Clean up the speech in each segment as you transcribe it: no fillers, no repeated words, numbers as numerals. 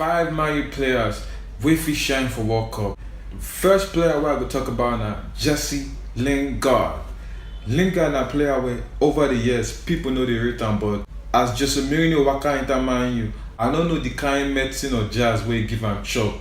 5 Man U players wey fit shine for World Cup. First player wey I go talk about na Jesse Lingard. Lingard na player wey over the years people no dey rate am, but as Jose Mourinho waka enter Man U, I no know the kind medicine or jazz wey give am chop,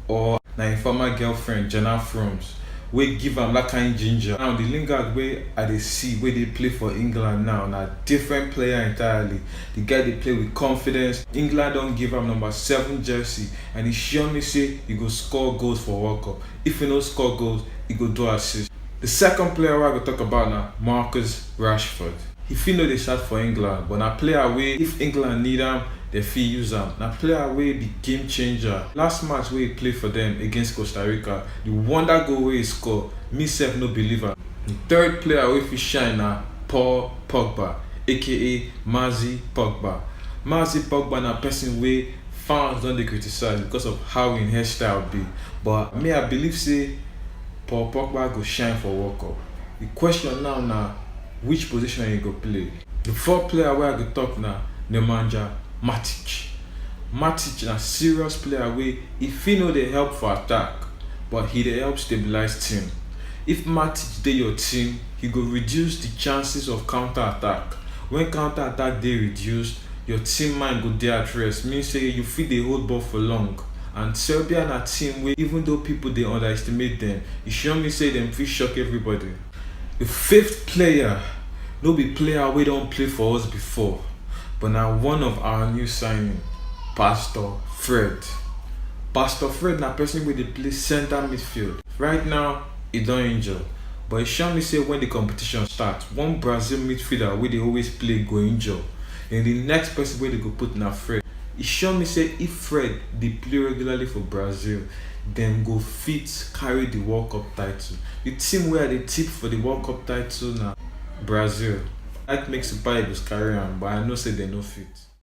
or na im former girlfriend Jenna Frums wey give am that kind ginger. Now the Lingard wey I dey see wey dey play for England now na different player entirely. The guy dey play with confidence. England don give am number 7 jersey and e sure me say e go score goals for World Cup. If e no score goals, e go do assist. The second player wey I go talk about na Marcus Rashford. He fit no dey start for England, but na player wey if England need am, dem fit use am. Na player wey be game changer. Last match wey he play for them against Costa Rica, the wonder goal wey he score, me sef no believe am. The third player wey fit shine na Paul Pogba, aka Mazi Pogba. Mazi Pogba na person wey fans don dey criticize because of how im hairstyle be, but me I believe say Paul Pogba go shine for World Cup. The question now na which position he go play. The fourth player wey I go talk na Nemanja Matic. Matic na serious player wey e fit no dey help for attack, but he dey help stabilize team. If Matic dey your team, he go reduce the chances of counter attack. When counter attack dey reduced, your team mind go dey at rest, mean say you fit dey hold ball for long. And Serbia na team wey even though people dey underestimate them, e sure me say dem fit shock everybody. The fifth player no be player wey don play for us before, but na one of our new signing, Pastor Fred. Pastor Fred na person wey dey play center midfield. Right now, he don injure, but e sure me say when the competition start, one Brazil midfielder wey dey always play go injure, and the next person wey dey go put na Fred. E sure me say if Fred dey play regularly for Brazil, dem go fit carry the World Cup title. The team wey I dey tip for the World Cup title na Brazil. That makes Super Eagles carry am, but I know say dem no fit.